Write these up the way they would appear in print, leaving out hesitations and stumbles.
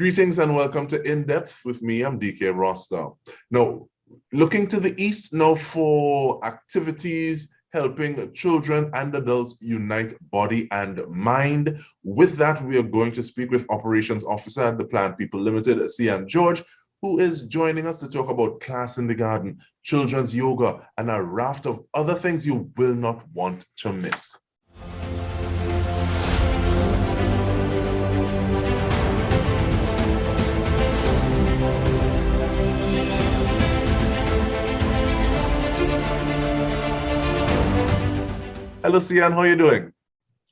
Greetings and welcome to In Depth with me. I'm Dike Rostant. Now, looking to the East now for activities helping children and adults unite body and mind. With that, we are going to speak with Operations Officer at the Plant People Limited, Sian George, who is joining us to talk about class in the garden, children's yoga, and a raft of other things you will not want to miss. Hello, Sian, how are you doing?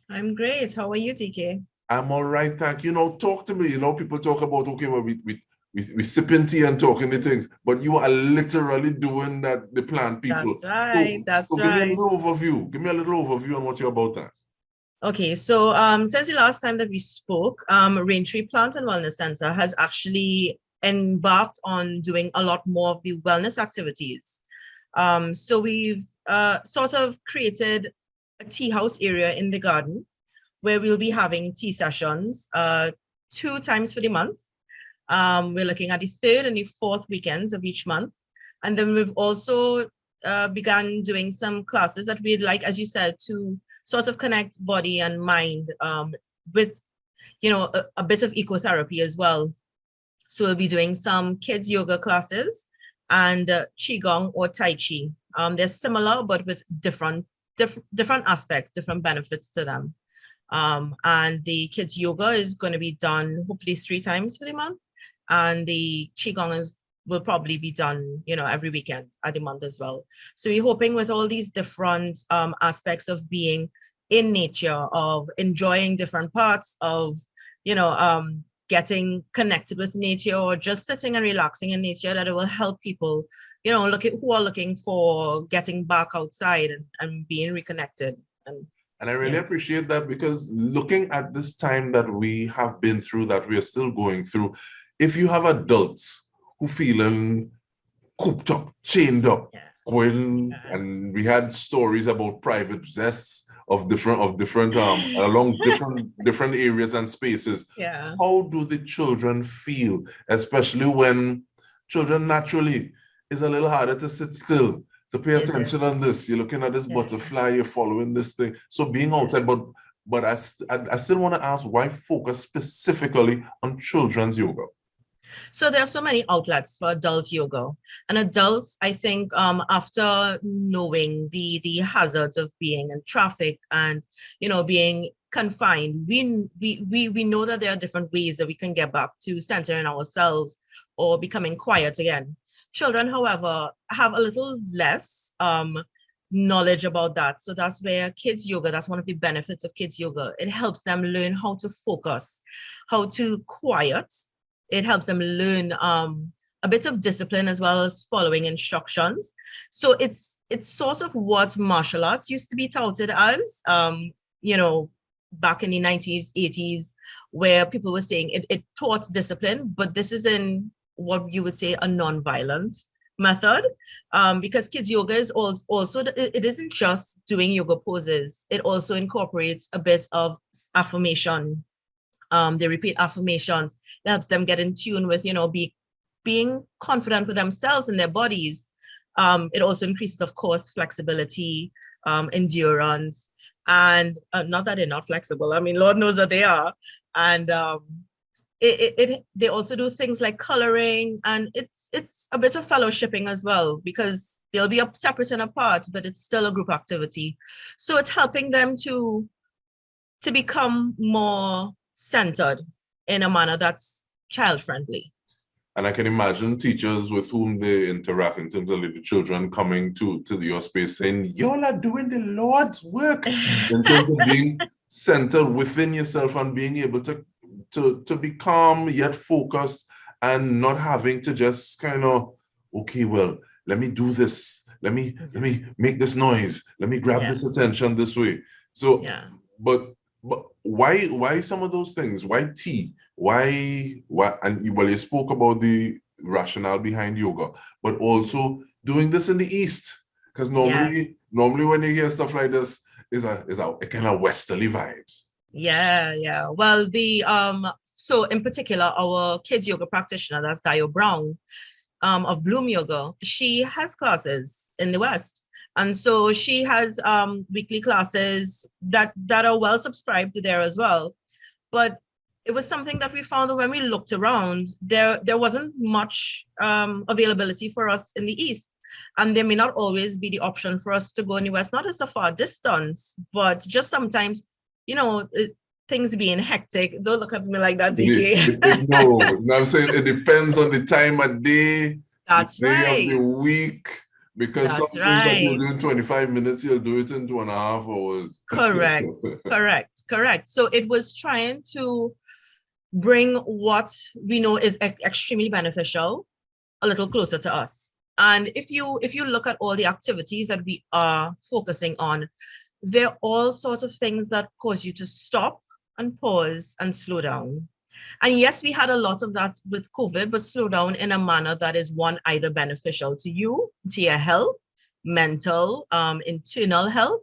I'm great. How are you, TK? I'm all right, thank you. Talk to me. People talk about, okay, well, we sipping tea and talking the things, but you are literally doing that, the Plant People. That's right. So give me a little overview. Give me a little overview on what you're about that. Okay, so since the last time that we spoke, Raintree Plant and Wellness Center has actually embarked on doing a lot more of the wellness activities. So we've sort of created a tea house area in the garden where we'll be having tea sessions 2 times for the month. We're looking at the 3rd and the 4th weekends of each month. And then we've also begun doing some classes that we'd like, as you said, to sort of connect body and mind with, a bit of ecotherapy as well. So we'll be doing some kids yoga classes and Qigong or Tai Chi. They're similar, but with different aspects, different benefits to them. And the kids yoga is going to be done hopefully 3 times for the month. And the Qigong will probably be done, every weekend at the month as well. So we're hoping with all these different aspects of being in nature, of enjoying different parts of, getting connected with nature or just sitting and relaxing in nature, that it will help people, who are looking for getting back outside and being reconnected. And I really appreciate that, because looking at this time that we have been through, that we are still going through, if you have adults who feeling cooped up, chained up, and we had stories about private zests of different along different areas and spaces. Yeah. How do the children feel, especially when children naturally is a little harder to sit still, to pay attention on this? You're looking at this butterfly, you're following this thing. So being outside, but I still want to ask, why focus specifically on children's yoga? So there are so many outlets for adult yoga, and adults, I think, after knowing the hazards of being in traffic and, being confined, we know that there are different ways that we can get back to centering ourselves or becoming quiet again. Children, however, have a little less knowledge about that. So that's where kids yoga, that's one of the benefits of kids yoga. It helps them learn how to focus, how to quiet. It helps them learn a bit of discipline as well as following instructions. So it's sort of what martial arts used to be touted as, back in the 90s, 80s, where people were saying it taught discipline, but this is in what you would say a non-violent method, because kids yoga is also, it isn't just doing yoga poses. It also incorporates a bit of affirmation. They repeat affirmations. It helps them get in tune with, being confident with themselves and their bodies. It also increases, of course, flexibility, endurance, and not that they're not flexible. I mean, Lord knows that they are. And they also do things like coloring, and it's a bit of fellowshipping as well, because they'll be up separate and apart, but it's still a group activity. So it's helping them to become more centered in a manner that's child-friendly. And I can imagine teachers with whom they interact, in terms of the children coming to your space saying, y'all are doing the Lord's work, in terms of being centered within yourself and being able to be calm yet focused, and not having to just kind of, okay, well, let me do this. Let me make this noise. Let me grab this attention this way. So, but why some of those things? Why tea? Why? And you spoke about the rationale behind yoga, but also doing this in the East, because normally when you hear stuff like this, is a kind of westerly vibes. Yeah. Well, the So in particular, our kids yoga practitioner, that's Dio Brown, of Bloom Yoga, she has classes in the West. And so she has weekly classes that are well subscribed there as well. But it was something that we found that when we looked around, there wasn't much availability for us in the East. And there may not always be the option for us to go in the West, not as a far distance, but just sometimes, things being hectic. Don't look at me like that, Dike. No, I'm saying it depends on the time of day, That's the day of right. the week, because That's something that you'll right. do in 25 minutes, you'll do it in 2.5 hours. Correct. So it was trying to bring what we know is extremely beneficial a little closer to us. And if you look at all the activities that we are focusing on, they're all sorts of things that cause you to stop and pause and slow down. And yes, we had a lot of that with COVID, but slow down in a manner that is one, either beneficial to you, to your health, mental, internal health,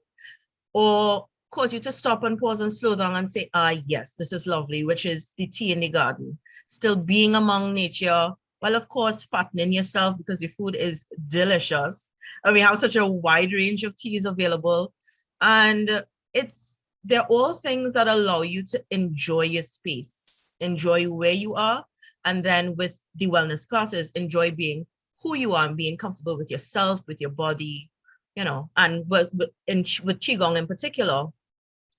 or cause you to stop and pause and slow down and say, yes, this is lovely, which is the tea in the garden. Still being among nature, well, of course, fattening yourself because the food is delicious. And we have such a wide range of teas available. And they're all things that allow you to enjoy your space, enjoy where you are. And then with the wellness classes, enjoy being who you are and being comfortable with yourself, with your body, and with Qigong in particular,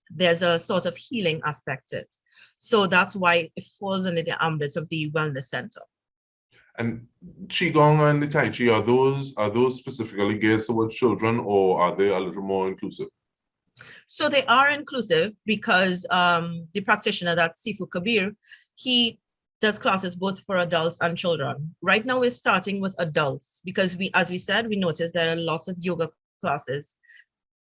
there's a sort of healing aspect to it. So that's why it falls under the ambit of the wellness center. And Qigong and the Tai Chi, are those specifically geared towards children, or are they a little more inclusive? So they are inclusive because the practitioner, that's Sifu Kabir, he does classes both for adults and children. Right now we're starting with adults because as we said, we noticed there are lots of yoga classes,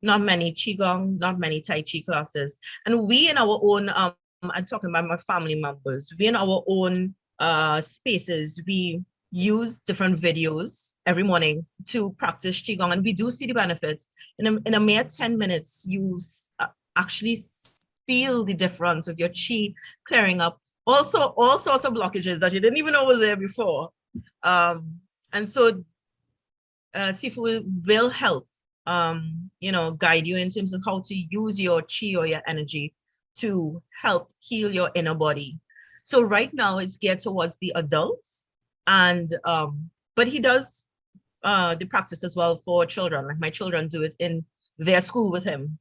not many Qigong, not many Tai Chi classes. And we in our own, I'm talking about my family members, we in our own spaces, we use different videos every morning to practice Qigong, and we do see the benefits. In a mere 10 minutes, you actually feel the difference of your Qi clearing up also all sorts of blockages that you didn't even know was there before. And so Sifu will help, guide you in terms of how to use your Qi or your energy to help heal your inner body. So right now it's geared towards the adults, and but he does the practice as well for children. Like my children do it in their school with him.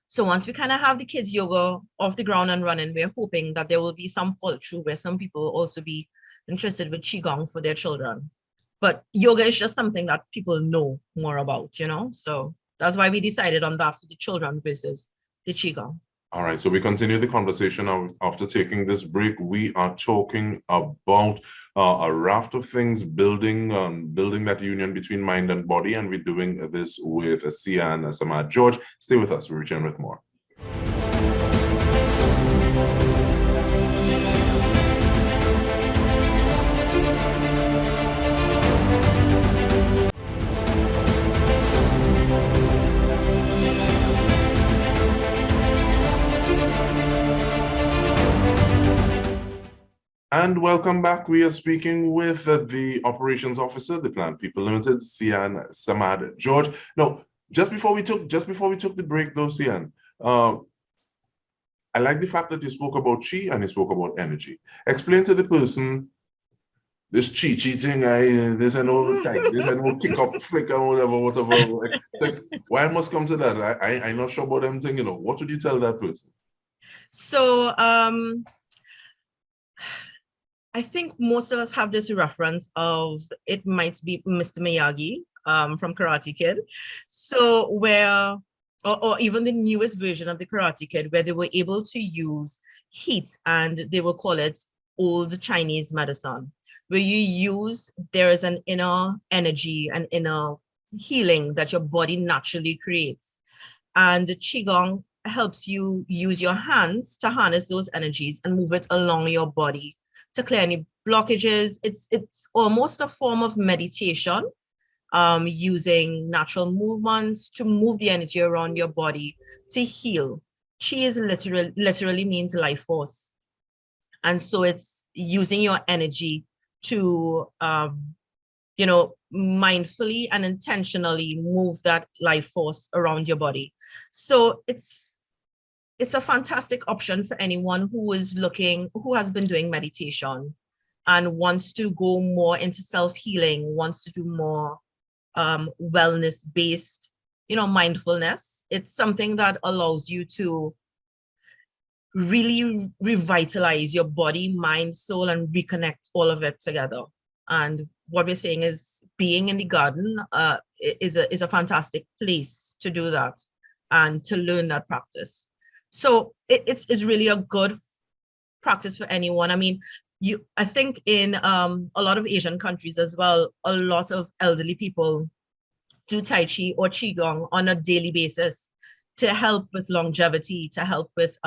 So once we kind of have the kids yoga off the ground and running, we're hoping that there will be some follow through where some people will also be interested with Qigong for their children. But yoga is just something that people know more about, So that's why we decided on that for the children versus the Qigong. All right, so we continue the conversation after taking this break. We are talking about a raft of things, building that union between mind and body, and we're doing this with Sian George. Stay with us. We'll return with more. And welcome back. We are speaking with the operations officer, the Plant People Limited, Sian George. No, just before we took the break, though, Sian, I like the fact that you spoke about Qi and you spoke about energy. Explain to the person this Qi thing. This and all type, this and all kick up, flick and whatever. Why I must come to that? I'm not sure about them thing. What would you tell that person? So I think most of us have this reference of it might be Mr. Miyagi from Karate Kid. So or even the newest version of the Karate Kid, where they were able to use heat and they will call it old Chinese medicine, where there is an inner energy, an inner healing that your body naturally creates. And the Qigong helps you use your hands to harness those energies and move it along your body to clear any blockages. It's almost a form of meditation, using natural movements to move the energy around your body to heal. Qi is literally means life force. And so it's using your energy to, mindfully and intentionally move that life force around your body. So it's a fantastic option for anyone who has been doing meditation and wants to go more into self-healing, wants to do more wellness-based, mindfulness. It's something that allows you to really revitalize your body, mind, soul, and reconnect all of it together. And what we're saying is being in the garden is a fantastic place to do that and to learn that practice. So it's really a good practice for anyone. I mean, I think in a lot of Asian countries as well, a lot of elderly people do Tai Chi or Qigong on a daily basis to help with longevity, to help with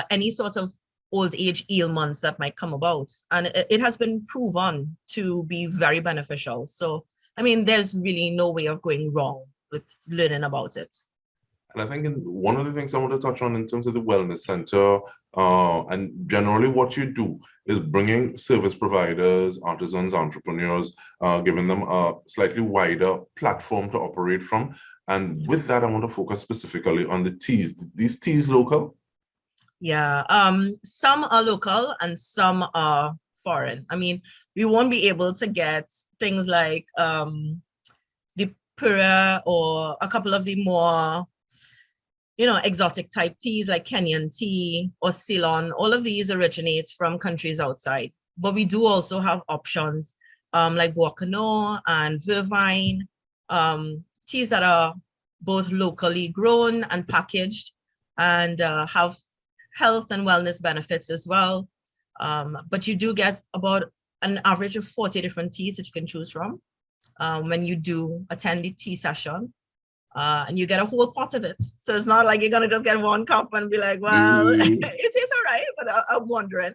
any sort of old age ailments that might come about. And it has been proven to be very beneficial. So, I mean, there's really no way of going wrong with learning about it. And I think one of the things I want to touch on in terms of the wellness center, and generally what you do is bringing service providers, artisans, entrepreneurs, giving them a slightly wider platform to operate from. And with that, I want to focus specifically on the teas. These teas local? Yeah, some are local and some are foreign. I mean, we won't be able to get things like the Pura or a couple of the more exotic type teas like Kenyan tea or Ceylon. All of these originate from countries outside. But we do also have options like Wakano and Vervine, teas that are both locally grown and packaged and have health and wellness benefits as well. But you do get about an average of 40 different teas that you can choose from when you do attend the tea session. And you get a whole pot of it. So it's not like you're going to just get one cup and be like, well, it is all right, but I'm wondering,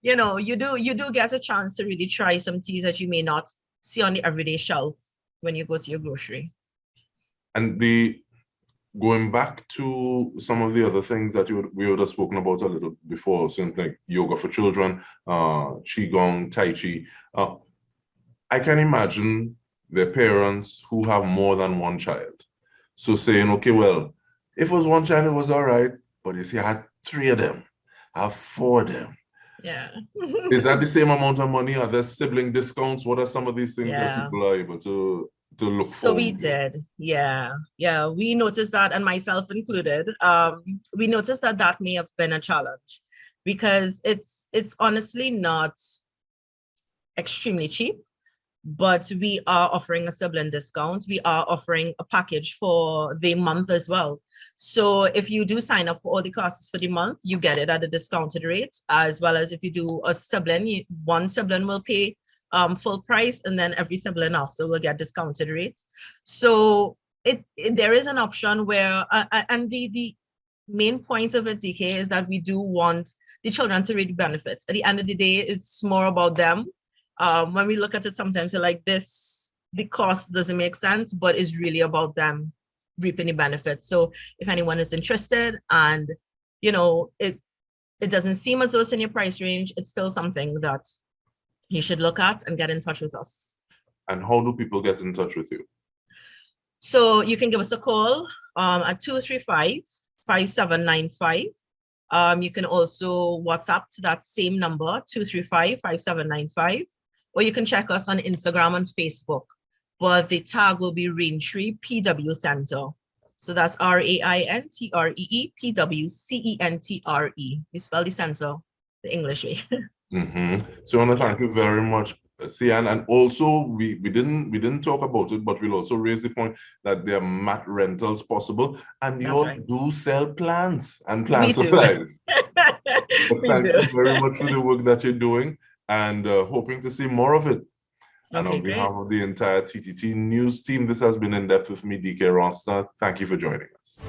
you do get a chance to really try some teas that you may not see on the everyday shelf when you go to your grocery. And going back to some of the other things that we would have spoken about a little before, something like yoga for children, Qigong, Tai Chi. I can imagine the parents who have more than one child. So saying, okay, well, if it was one child, it was all right. But you see, I had 3 of them, I have 4 of them. Yeah. Is that the same amount of money? Are there sibling discounts? What are some of these things that Yeah. people are able to look for? So we did. Yeah. We noticed that, and myself included. We noticed that may have been a challenge because it's honestly not extremely cheap. But we are offering a sibling discount. We are offering a package for the month as well. So if you do sign up for all the classes for the month, you get it at a discounted rate, as well as if you do a sibling, one sibling will pay full price, and then every sibling after will get discounted rates. So there is an option where, and the main point of it, Dike, is that we do want the children to reap benefits. At the end of the day, it's more about them. When we look at it, sometimes we're like, the cost doesn't make sense, but it's really about them reaping the benefits. So if anyone is interested and, it doesn't seem as though it's in your price range, it's still something that you should look at and get in touch with us. And how do people get in touch with you? So you can give us a call at 235-5795. You can also WhatsApp to that same number, 235-5795. Or you can check us on Instagram and Facebook, but the tag will be Raintree PW Center. So that's RAINTREE PWCENTRE. We spell the center the English way. So I want to thank you very much, Sian. And also, we didn't talk about it, but we'll also raise the point that there are mat rentals possible, and you all do sell plants and plant supplies. Thank you very much for the work that you're doing. And hoping to see more of it. And on behalf of the entire TTT News team, this has been In Depth with me, Dike Rostant. Thank you for joining us.